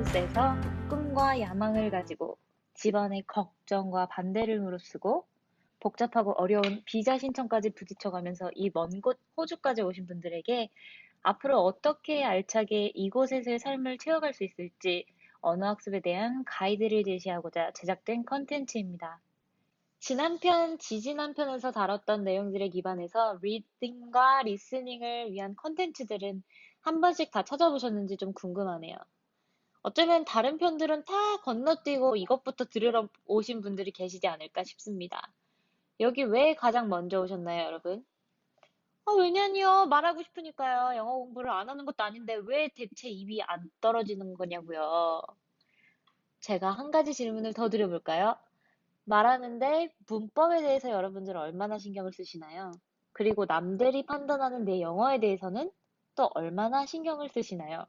코스에서 꿈과 야망을 가지고 집안의 걱정과 반대를 무릅쓰고 복잡하고 어려운 비자 신청까지 부딪혀가면서 이 먼 곳 호주까지 오신 분들에게 앞으로 어떻게 알차게 이곳에서의 삶을 채워갈 수 있을지 언어학습에 대한 가이드를 제시하고자 제작된 컨텐츠입니다. 지난 편, 지지난 편에서 다뤘던 내용들에 기반해서 리딩과 리스닝을 위한 컨텐츠들은 한 번씩 다 찾아보셨는지 좀 궁금하네요. 어쩌면 다른 편들은 다 건너뛰고 이것부터 들으러 오신 분들이 계시지 않을까 싶습니다. 여기 왜 가장 먼저 오셨나요, 여러분? 왜냐니요. 말하고 싶으니까요. 영어 공부를 안 하는 것도 아닌데 왜 대체 입이 안 떨어지는 거냐고요. 제가 한 가지 질문을 더 드려볼까요? 말하는데 문법에 대해서 여러분들 얼마나 신경을 쓰시나요? 그리고 남들이 판단하는 내 영어에 대해서는 또 얼마나 신경을 쓰시나요?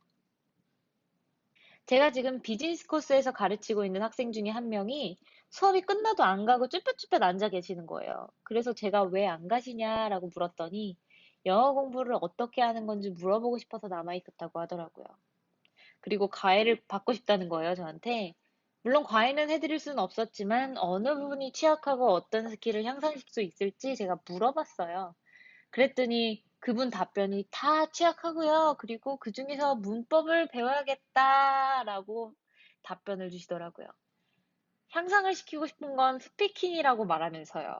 제가 지금 비즈니스 코스에서 가르치고 있는 학생 중에 한 명이 수업이 끝나도 안 가고 쭈뼛쭈뼛 앉아 계시는 거예요. 그래서 제가 왜 안 가시냐라고 물었더니 영어 공부를 어떻게 하는 건지 물어보고 싶어서 남아 있었다고 하더라고요. 그리고 과외를 받고 싶다는 거예요, 저한테. 물론 과외는 해드릴 수는 없었지만 어느 부분이 취약하고 어떤 스킬을 향상시킬 수 있을지 제가 물어봤어요. 그랬더니 그분 답변이 다 취약하고요. 그리고 그중에서 문법을 배워야겠다라고 답변을 주시더라고요. 향상을 시키고 싶은 건 스피킹이라고 말하면서요.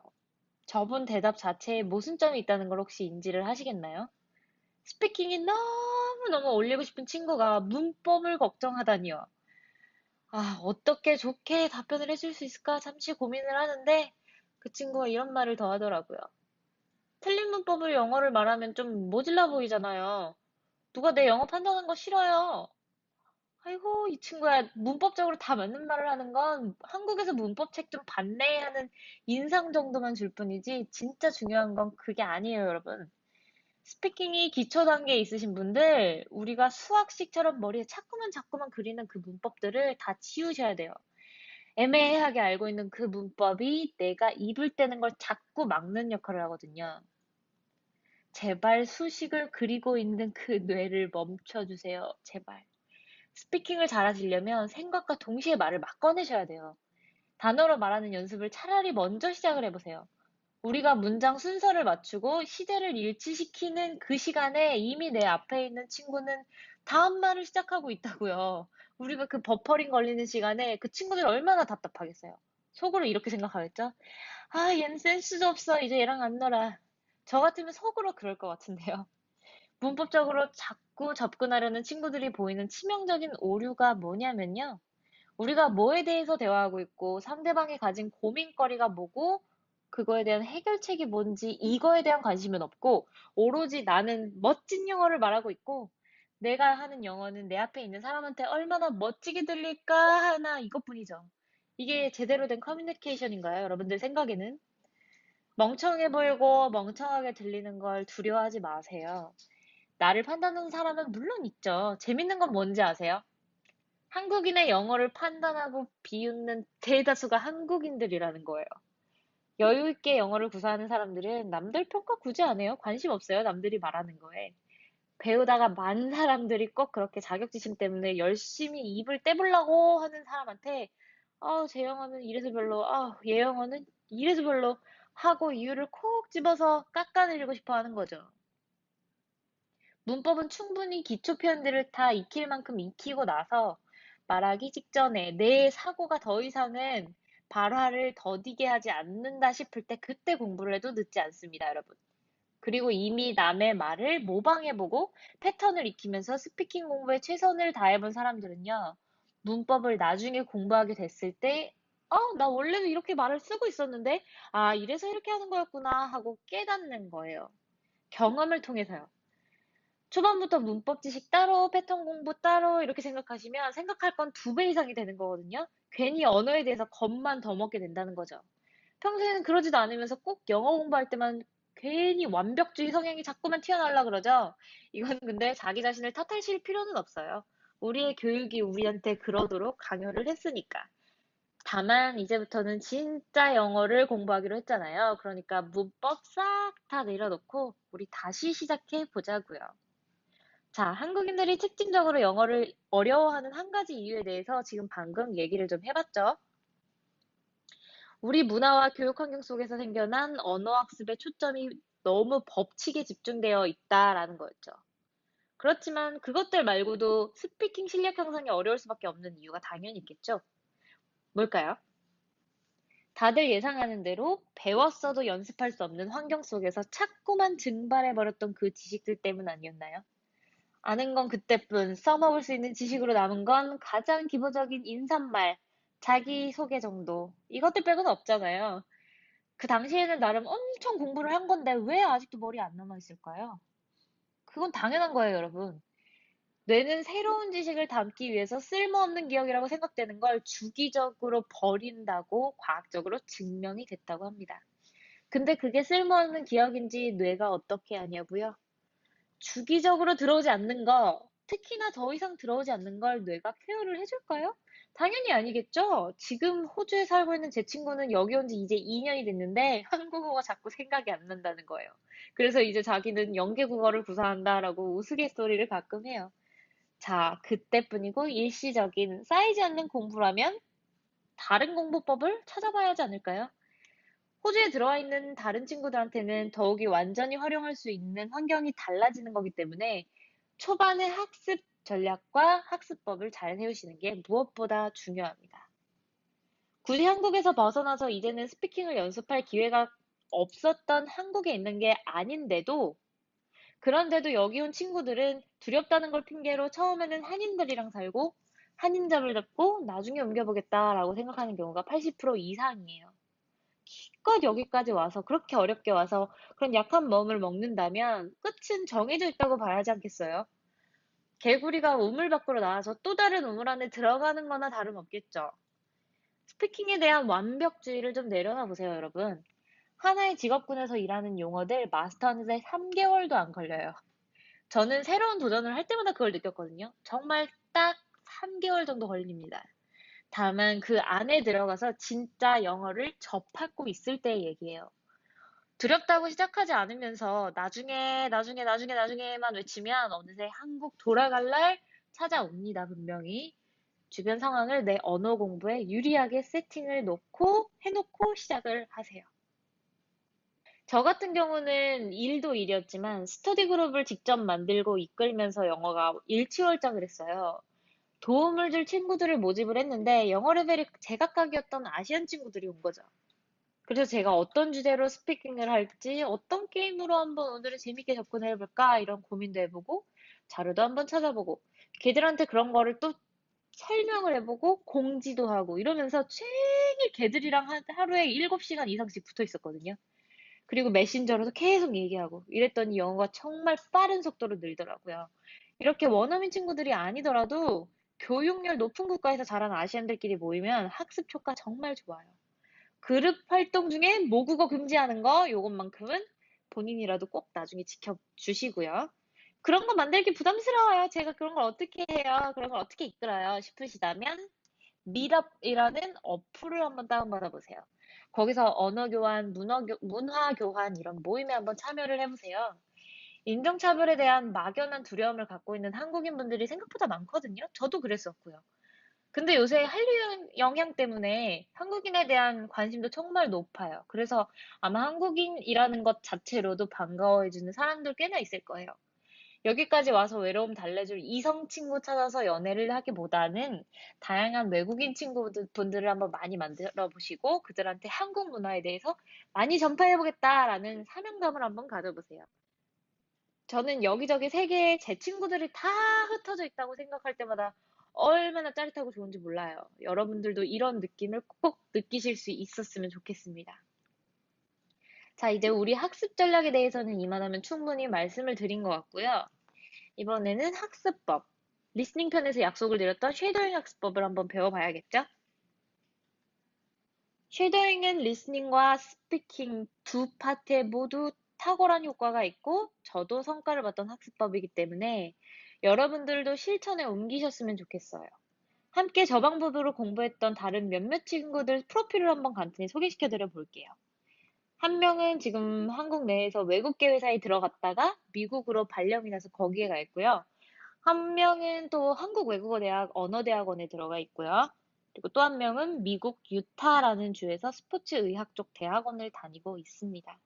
저분 대답 자체에 모순점이 있다는 걸 혹시 인지를 하시겠나요? 스피킹이 너무너무 올리고 싶은 친구가 문법을 걱정하다니요. 어떻게 좋게 답변을 해줄 수 있을까 잠시 고민을 하는데 그 친구가 이런 말을 더 하더라고요. 틀린 문법을 영어를 말하면 좀 모질라 보이잖아요. 누가 내 영어 판단하는 거 싫어요. 아이고, 이 친구야, 문법적으로 다 맞는 말을 하는 건 한국에서 문법 책 좀 봤네 하는 인상 정도만 줄 뿐이지, 진짜 중요한 건 그게 아니에요, 여러분. 스피킹이 기초 단계에 있으신 분들, 우리가 수학식처럼 머리에 자꾸만 자꾸만 그리는 그 문법들을 다 지우셔야 돼요. 애매하게 알고 있는 그 문법이 내가 입을 떼는 걸 자꾸 막는 역할을 하거든요. 제발 수식을 그리고 있는 그 뇌를 멈춰주세요. 제발. 스피킹을 잘하시려면 생각과 동시에 말을 막 꺼내셔야 돼요. 단어로 말하는 연습을 차라리 먼저 시작을 해보세요. 우리가 문장 순서를 맞추고 시제를 일치시키는 그 시간에 이미 내 앞에 있는 친구는 다음 말을 시작하고 있다고요. 우리가 그 버퍼링 걸리는 시간에 그 친구들 얼마나 답답하겠어요. 속으로 이렇게 생각하겠죠? 얘는 센스도 없어. 이제 얘랑 안 놀아. 저 같으면 속으로 그럴 것 같은데요. 문법적으로 자꾸 접근하려는 친구들이 보이는 치명적인 오류가 뭐냐면요. 우리가 뭐에 대해서 대화하고 있고 상대방이 가진 고민거리가 뭐고 그거에 대한 해결책이 뭔지 이거에 대한 관심은 없고 오로지 나는 멋진 영어를 말하고 있고 내가 하는 영어는 내 앞에 있는 사람한테 얼마나 멋지게 들릴까 하나 이것뿐이죠. 이게 제대로 된 커뮤니케이션인가요? 여러분들 생각에는? 멍청해 보이고 멍청하게 들리는 걸 두려워하지 마세요. 나를 판단하는 사람은 물론 있죠. 재밌는 건 뭔지 아세요? 한국인의 영어를 판단하고 비웃는 대다수가 한국인들이라는 거예요. 여유 있게 영어를 구사하는 사람들은 남들 평가 굳이 안 해요. 관심 없어요. 남들이 말하는 거에. 배우다가 많은 사람들이 꼭 그렇게 자격지심 때문에 열심히 입을 떼보려고 하는 사람한테 제 영어는 이래서 별로, 얘 영어는 이래서 별로 하고 이유를 콕 집어서 깎아내리고 싶어 하는 거죠. 문법은 충분히 기초 표현들을 다 익힐 만큼 익히고 나서 말하기 직전에 내 사고가 더 이상은 발화를 더디게 하지 않는다 싶을 때 그때 공부를 해도 늦지 않습니다, 여러분. 그리고 이미 남의 말을 모방해보고 패턴을 익히면서 스피킹 공부에 최선을 다해본 사람들은요, 문법을 나중에 공부하게 됐을 때, 나 원래도 이렇게 말을 쓰고 있었는데, 이래서 이렇게 하는 거였구나 하고 깨닫는 거예요. 경험을 통해서요. 초반부터 문법 지식 따로, 패턴 공부 따로 이렇게 생각하시면 생각할 건 2배 이상이 되는 거거든요. 괜히 언어에 대해서 겁만 더 먹게 된다는 거죠. 평소에는 그러지도 않으면서 꼭 영어 공부할 때만 괜히 완벽주의 성향이 자꾸만 튀어나오려 그러죠. 이건 근데 자기 자신을 탓하실 필요는 없어요. 우리의 교육이 우리한테 그러도록 강요를 했으니까. 다만 이제부터는 진짜 영어를 공부하기로 했잖아요. 그러니까 문법 싹 다 내려놓고 우리 다시 시작해 보자고요. 자, 한국인들이 특징적으로 영어를 어려워하는 한 가지 이유에 대해서 지금 방금 얘기를 좀 해봤죠. 우리 문화와 교육 환경 속에서 생겨난 언어 학습의 초점이 너무 법칙에 집중되어 있다라는 거였죠. 그렇지만 그것들 말고도 스피킹 실력 향상이 어려울 수밖에 없는 이유가 당연히 있겠죠. 뭘까요? 다들 예상하는 대로 배웠어도 연습할 수 없는 환경 속에서 자꾸만 증발해버렸던 그 지식들 때문 아니었나요? 아는 건 그때뿐, 써먹을 수 있는 지식으로 남은 건 가장 기본적인 인사말, 자기소개 정도. 이것들 빼고는 없잖아요. 그 당시에는 나름 엄청 공부를 한 건데 왜 아직도 머리에 안 남아 있을까요? 그건 당연한 거예요, 여러분. 뇌는 새로운 지식을 담기 위해서 쓸모없는 기억이라고 생각되는 걸 주기적으로 버린다고 과학적으로 증명이 됐다고 합니다. 근데 그게 쓸모없는 기억인지 뇌가 어떻게 아냐고요? 주기적으로 들어오지 않는 거, 특히나 더 이상 들어오지 않는 걸 뇌가 케어를 해줄까요? 당연히 아니겠죠? 지금 호주에 살고 있는 제 친구는 여기 온 지 이제 2년이 됐는데 한국어가 자꾸 생각이 안 난다는 거예요. 그래서 이제 자기는 영계국어를 구사한다라고 우스갯소리를 가끔 해요. 자, 그때뿐이고 일시적인 쌓이지 않는 공부라면 다른 공부법을 찾아봐야 하지 않을까요? 호주에 들어와 있는 다른 친구들한테는 더욱이 완전히 활용할 수 있는 환경이 달라지는 거기 때문에 초반에 학습 전략과 학습법을 잘 세우시는 게 무엇보다 중요합니다. 굳이 한국에서 벗어나서 이제는 스피킹을 연습할 기회가 없었던 한국에 있는 게 아닌데도 그런데도 여기 온 친구들은 두렵다는 걸 핑계로 처음에는 한인들이랑 살고 한인잡을 잡고 나중에 옮겨보겠다라고 생각하는 경우가 80% 이상이에요. 기껏 여기까지 와서 그렇게 어렵게 와서 그런 약한 마음을 먹는다면 끝은 정해져 있다고 봐야지 않겠어요? 개구리가 우물 밖으로 나와서 또 다른 우물 안에 들어가는 거나 다름없겠죠. 스피킹에 대한 완벽주의를 좀 내려놔 보세요, 여러분. 하나의 직업군에서 일하는 용어들 마스터하는데 3개월도 안 걸려요. 저는 새로운 도전을 할 때마다 그걸 느꼈거든요. 정말 딱 3개월 정도 걸립니다. 다만 그 안에 들어가서 진짜 영어를 접하고 있을 때의 얘기예요. 두렵다고 시작하지 않으면서 나중에만 외치면 어느새 한국 돌아갈 날 찾아옵니다, 분명히. 주변 상황을 내 언어 공부에 유리하게 세팅을 해놓고 시작을 하세요. 저 같은 경우는 일도 일이었지만 스터디 그룹을 직접 만들고 이끌면서 영어가 일취월장을 했어요. 도움을 줄 친구들을 모집을 했는데 영어 레벨이 제각각이었던 아시안 친구들이 온 거죠. 그래서 제가 어떤 주제로 스피킹을 할지, 어떤 게임으로 한번 오늘은 재밌게 접근해 볼까 이런 고민도 해보고 자료도 한번 찾아보고 걔들한테 그런 거를 또 설명을 해보고 공지도 하고 이러면서 종일 걔들이랑 하루에 7시간 이상씩 붙어 있었거든요. 그리고 메신저로도 계속 얘기하고 이랬더니 영어가 정말 빠른 속도로 늘더라고요. 이렇게 원어민 친구들이 아니더라도 교육열 높은 국가에서 자란 아시안들끼리 모이면 학습 효과 정말 좋아요. 그룹 활동 중에 모국어 금지하는 거 요것만큼은 본인이라도 꼭 나중에 지켜주시고요. 그런 거 만들기 부담스러워요. 제가 그런 걸 어떻게 해요? 그런 걸 어떻게 이끌어요? 싶으시다면 미럽이라는 어플을 한번 다운받아 보세요. 거기서 언어 교환, 문화 교환 이런 모임에 한번 참여를 해보세요. 인종차별에 대한 막연한 두려움을 갖고 있는 한국인 분들이 생각보다 많거든요. 저도 그랬었고요. 근데 요새 한류 영향 때문에 한국인에 대한 관심도 정말 높아요. 그래서 아마 한국인이라는 것 자체로도 반가워해주는 사람들 꽤나 있을 거예요. 여기까지 와서 외로움 달래줄 이성 친구 찾아서 연애를 하기보다는 다양한 외국인 친구분들을 한번 많이 만들어 보시고 그들한테 한국 문화에 대해서 많이 전파해보겠다라는 사명감을 한번 가져보세요. 저는 여기저기 세계에 제 친구들이 다 흩어져 있다고 생각할 때마다 얼마나 짜릿하고 좋은지 몰라요. 여러분들도 이런 느낌을 꼭 느끼실 수 있었으면 좋겠습니다. 자, 이제 우리 학습 전략에 대해서는 이만하면 충분히 말씀을 드린 것 같고요. 이번에는 학습법. 리스닝 편에서 약속을 드렸던 쉐도잉 학습법을 한번 배워봐야겠죠? 쉐도잉은 리스닝과 스피킹 두 파트에 모두 탁월한 효과가 있고 저도 성과를 봤던 학습법이기 때문에 여러분들도 실천에 옮기셨으면 좋겠어요. 함께 저방법으로 공부했던 다른 몇몇 친구들 프로필을 한번 간단히 소개시켜 드려 볼게요. 한 명은 지금 한국 내에서 외국계 회사에 들어갔다가 미국으로 발령이 나서 거기에 가 있고요. 한 명은 또 한국외국어대학 언어대학원에 들어가 있고요. 그리고 또 한 명은 미국 유타라는 주에서 스포츠의학 쪽 대학원을 다니고 있습니다.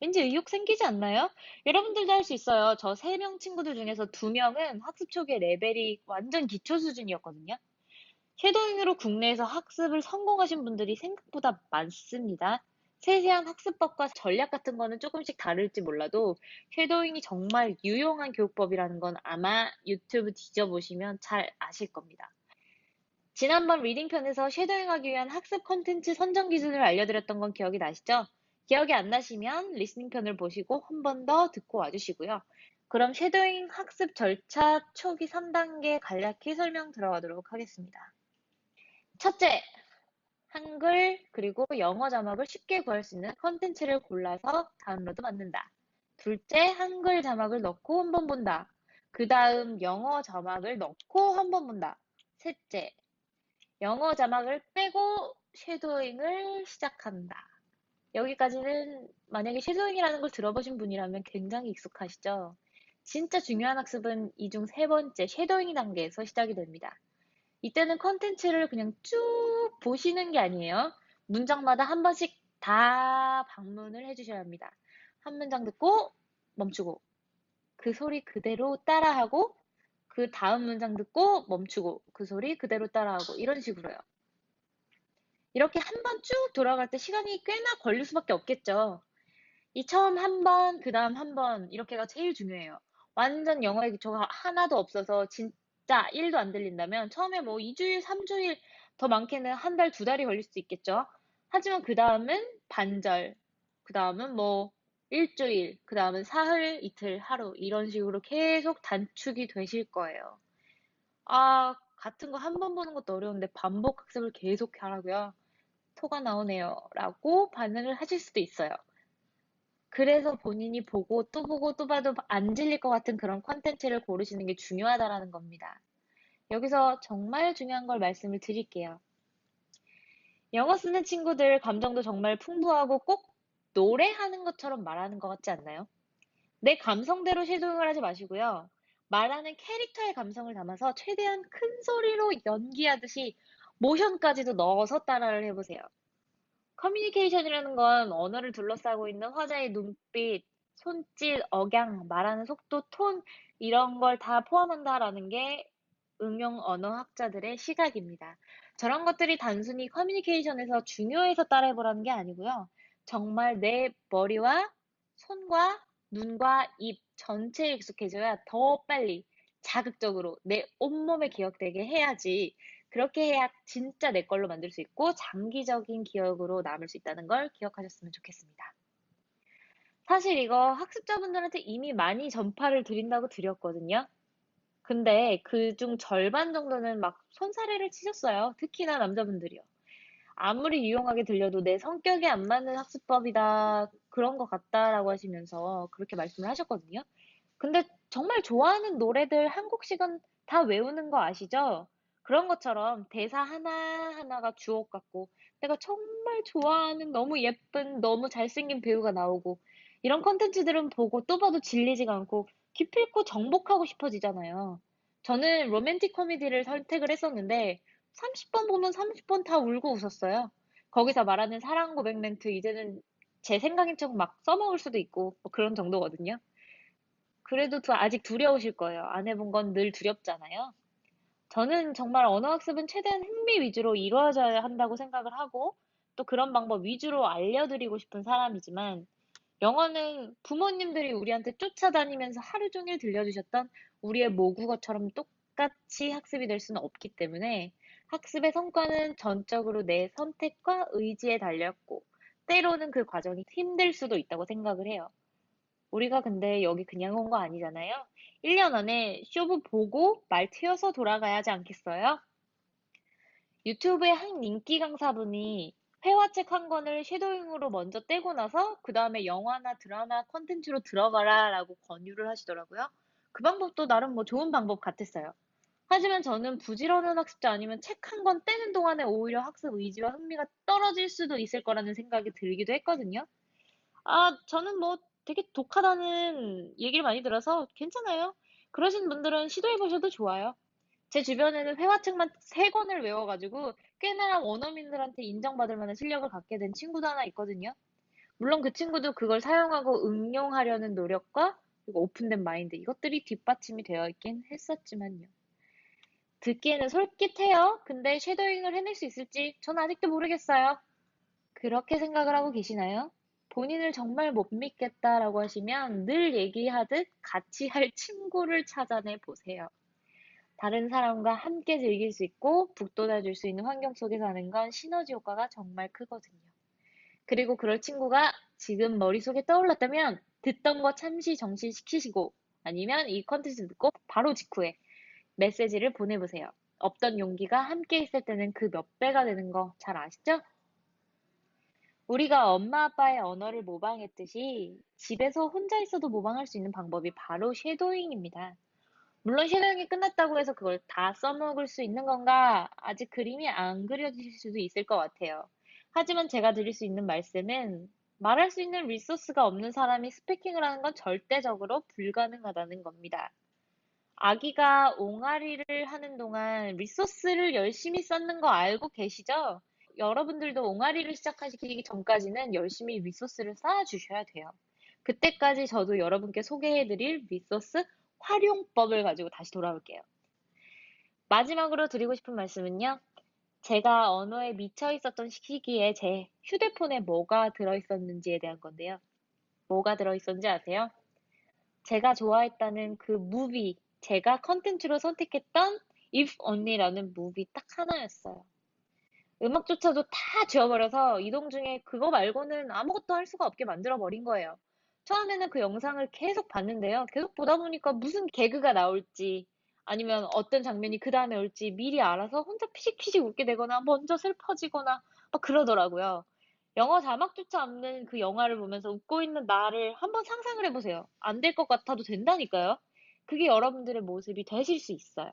왠지 의욕 생기지 않나요? 여러분들도 할 수 있어요. 저 세 명 친구들 중에서 두 명은 학습 초기에 레벨이 완전 기초 수준이었거든요. 쉐도잉으로 국내에서 학습을 성공하신 분들이 생각보다 많습니다. 세세한 학습법과 전략 같은 거는 조금씩 다를지 몰라도 쉐도잉이 정말 유용한 교육법이라는 건 아마 유튜브 뒤져보시면 잘 아실 겁니다. 지난번 리딩편에서 쉐도잉하기 위한 학습 콘텐츠 선정 기준을 알려드렸던 건 기억이 나시죠? 기억이 안 나시면 리스닝편을 보시고 한 번 더 듣고 와주시고요. 그럼 쉐도잉 학습 절차 초기 3단계 간략히 설명 들어가도록 하겠습니다. 첫째, 한글 그리고 영어 자막을 쉽게 구할 수 있는 컨텐츠를 골라서 다운로드 받는다. 둘째, 한글 자막을 넣고 한 번 본다. 그 다음 영어 자막을 넣고 한 번 본다. 셋째, 영어 자막을 빼고 쉐도잉을 시작한다. 여기까지는 만약에 쉐도잉이라는 걸 들어보신 분이라면 굉장히 익숙하시죠? 진짜 중요한 학습은 이 중 세 번째 쉐도잉 단계에서 시작이 됩니다. 이때는 컨텐츠를 그냥 쭉 보시는 게 아니에요. 문장마다 한 번씩 다 방문을 해주셔야 합니다. 한 문장 듣고 멈추고 그 소리 그대로 따라하고 그 다음 문장 듣고 멈추고 그 소리 그대로 따라하고 이런 식으로요. 이렇게 한 번 쭉 돌아갈 때 시간이 꽤나 걸릴 수밖에 없겠죠. 이 처음 한 번, 그 다음 한 번, 이렇게가 제일 중요해요. 완전 영어의 기초가 하나도 없어서 진짜 1도 안 들린다면 처음에 뭐 2주일, 3주일, 더 많게는 한 달, 두 달이 걸릴 수도 있겠죠. 하지만 그 다음은 반절, 그 다음은 뭐 일주일, 그 다음은 사흘, 이틀, 하루 이런 식으로 계속 단축이 되실 거예요. 아, 같은 거 한 번 보는 것도 어려운데 반복 학습을 계속 하라고요. 토가 나오네요. 라고 반응을 하실 수도 있어요. 그래서 본인이 보고 또 봐도 안 질릴 것 같은 그런 컨텐츠를 고르시는 게 중요하다라는 겁니다. 여기서 정말 중요한 걸 말씀을 드릴게요. 영어 쓰는 친구들 감정도 정말 풍부하고 꼭 노래하는 것처럼 말하는 것 같지 않나요? 내 감성대로 쉐도잉을 하지 마시고요. 말하는 캐릭터의 감성을 담아서 최대한 큰 소리로 연기하듯이 모션까지도 넣어서 따라를 해보세요. 커뮤니케이션이라는 건 언어를 둘러싸고 있는 화자의 눈빛, 손짓, 억양, 말하는 속도, 톤, 이런 걸 다 포함한다라는 게 응용 언어학자들의 시각입니다. 저런 것들이 단순히 커뮤니케이션에서 중요해서 따라해보라는 게 아니고요. 정말 내 머리와 손과 눈과 입 전체에 익숙해져야 더 빨리 자극적으로 내 온몸에 기억되게 해야지 그렇게 해야 진짜 내 걸로 만들 수 있고 장기적인 기억으로 남을 수 있다는 걸 기억하셨으면 좋겠습니다. 사실 이거 학습자분들한테 이미 많이 전파를 드린다고 드렸거든요. 근데 그중 절반 정도는 막 손사래를 치셨어요. 특히나 남자분들이요. 아무리 유용하게 들려도 내 성격에 안 맞는 학습법이다, 그런 것 같다라고 하시면서 그렇게 말씀을 하셨거든요. 근데 정말 좋아하는 노래들 한 곡씩은 다 외우는 거 아시죠? 그런 것처럼 대사 하나하나가 주옥 같고 내가 정말 좋아하는 너무 예쁜 너무 잘생긴 배우가 나오고 이런 컨텐츠들은 보고 또 봐도 질리지가 않고 기필코 정복하고 싶어지잖아요. 저는 로맨틱 코미디를 선택을 했었는데 30번 보면 30번 다 울고 웃었어요. 거기서 말하는 사랑 고백 멘트 이제는 제 생각인 척 막 써먹을 수도 있고 뭐 그런 정도거든요. 그래도 아직 두려우실 거예요. 안 해본 건 늘 두렵잖아요. 저는 정말 언어 학습은 최대한 흥미 위주로 이루어져야 한다고 생각을 하고 또 그런 방법 위주로 알려드리고 싶은 사람이지만 영어는 부모님들이 우리한테 쫓아다니면서 하루 종일 들려주셨던 우리의 모국어처럼 똑같이 학습이 될 수는 없기 때문에 학습의 성과는 전적으로 내 선택과 의지에 달렸고 때로는 그 과정이 힘들 수도 있다고 생각을 해요. 우리가 근데 여기 그냥 온 거 아니잖아요. 1년 안에 쇼부 보고 말 튀어서 돌아가야 하지 않겠어요? 유튜브의 한 인기 강사분이 회화책 한 권을 쉐도잉으로 먼저 떼고 나서 그 다음에 영화나 드라마 콘텐츠로 들어가라 라고 권유를 하시더라고요. 그 방법도 나름 뭐 좋은 방법 같았어요. 하지만 저는 부지런한 학습자 아니면 책 한 권 떼는 동안에 오히려 학습 의지와 흥미가 떨어질 수도 있을 거라는 생각이 들기도 했거든요. 아, 저는 뭐 되게 독하다는 얘기를 많이 들어서 괜찮아요. 그러신 분들은 시도해보셔도 좋아요. 제 주변에는 회화책만 3권을 외워가지고 꽤나 원어민들한테 인정받을 만한 실력을 갖게 된 친구도 하나 있거든요. 물론 그 친구도 그걸 사용하고 응용하려는 노력과 그리고 오픈된 마인드 이것들이 뒷받침이 되어 있긴 했었지만요. 듣기에는 솔깃해요. 근데 쉐도잉을 해낼 수 있을지 전 아직도 모르겠어요. 그렇게 생각을 하고 계시나요? 본인을 정말 못 믿겠다라고 하시면 늘 얘기하듯 같이 할 친구를 찾아내 보세요. 다른 사람과 함께 즐길 수 있고 북돋아줄 수 있는 환경 속에 사는 건 시너지 효과가 정말 크거든요. 그리고 그럴 친구가 지금 머릿속에 떠올랐다면 듣던 거 잠시 정신시키시고 아니면 이 컨텐츠 듣고 바로 직후에 메시지를 보내보세요. 없던 용기가 함께 있을 때는 그 몇 배가 되는 거 잘 아시죠? 우리가 엄마 아빠의 언어를 모방했듯이 집에서 혼자 있어도 모방할 수 있는 방법이 바로 쉐도잉입니다. 물론 쉐도잉이 끝났다고 해서 그걸 다 써먹을 수 있는 건가? 아직 그림이 안 그려지실 수도 있을 것 같아요. 하지만 제가 드릴 수 있는 말씀은 말할 수 있는 리소스가 없는 사람이 스피킹을 하는 건 절대적으로 불가능하다는 겁니다. 아기가 옹알이를 하는 동안 리소스를 열심히 쌓는 거 알고 계시죠? 여러분들도 옹알이를 시작하시기 전까지는 열심히 리소스를 쌓아주셔야 돼요. 그때까지 저도 여러분께 소개해드릴 리소스 활용법을 가지고 다시 돌아올게요. 마지막으로 드리고 싶은 말씀은요. 제가 언어에 미쳐 있었던 시기에 제 휴대폰에 뭐가 들어있었는지에 대한 건데요. 뭐가 들어있었는지 아세요? 제가 좋아했다는 그 무비, 제가 컨텐츠로 선택했던 If Only라는 무비 딱 하나였어요. 음악조차도 다 지워버려서 이동 중에 그거 말고는 아무것도 할 수가 없게 만들어버린 거예요. 처음에는 그 영상을 계속 봤는데요. 계속 보다 보니까 무슨 개그가 나올지 아니면 어떤 장면이 그 다음에 올지 미리 알아서 혼자 피식피식 웃게 되거나 먼저 슬퍼지거나 막 그러더라고요. 영어 자막조차 없는 그 영화를 보면서 웃고 있는 나를 한번 상상을 해보세요. 안 될 것 같아도 된다니까요. 그게 여러분들의 모습이 되실 수 있어요.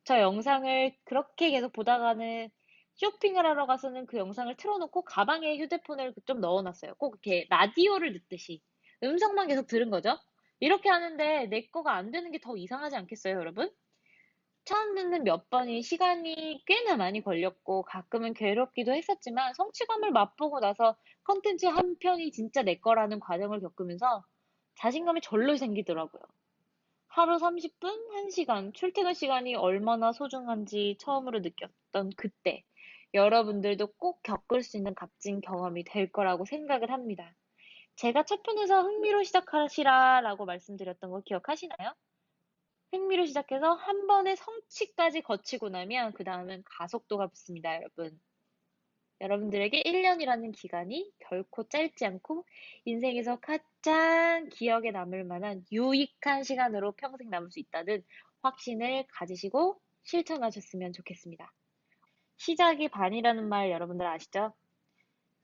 저 영상을 그렇게 계속 보다가는 쇼핑을 하러 가서는 그 영상을 틀어놓고 가방에 휴대폰을 좀 넣어놨어요. 꼭 이렇게 라디오를 듣듯이. 음성만 계속 들은 거죠. 이렇게 하는데 내 거가 안 되는 게 더 이상하지 않겠어요, 여러분? 처음 듣는 몇 번이 시간이 꽤나 많이 걸렸고 가끔은 괴롭기도 했었지만 성취감을 맛보고 나서 컨텐츠 한 편이 진짜 내 거라는 과정을 겪으면서 자신감이 절로 생기더라고요. 하루 30분, 1시간, 출퇴근 시간이 얼마나 소중한지 처음으로 느꼈던 그때, 여러분들도 꼭 겪을 수 있는 값진 경험이 될 거라고 생각을 합니다. 제가 첫 편에서 흥미로 시작하시라라고 말씀드렸던 거 기억하시나요? 흥미로 시작해서 한 번에 성취까지 거치고 나면 그 다음은 가속도가 붙습니다, 여러분. 여러분들에게 1년이라는 기간이 결코 짧지 않고 인생에서 가장 기억에 남을 만한 유익한 시간으로 평생 남을 수 있다는 확신을 가지시고 실천하셨으면 좋겠습니다. 시작이 반이라는 말 여러분들 아시죠?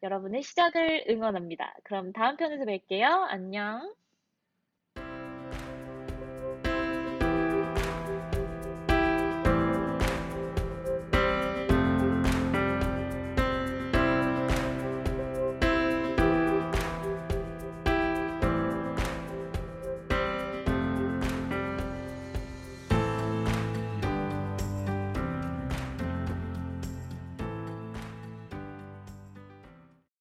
여러분의 시작을 응원합니다. 그럼 다음 편에서 뵐게요. 안녕.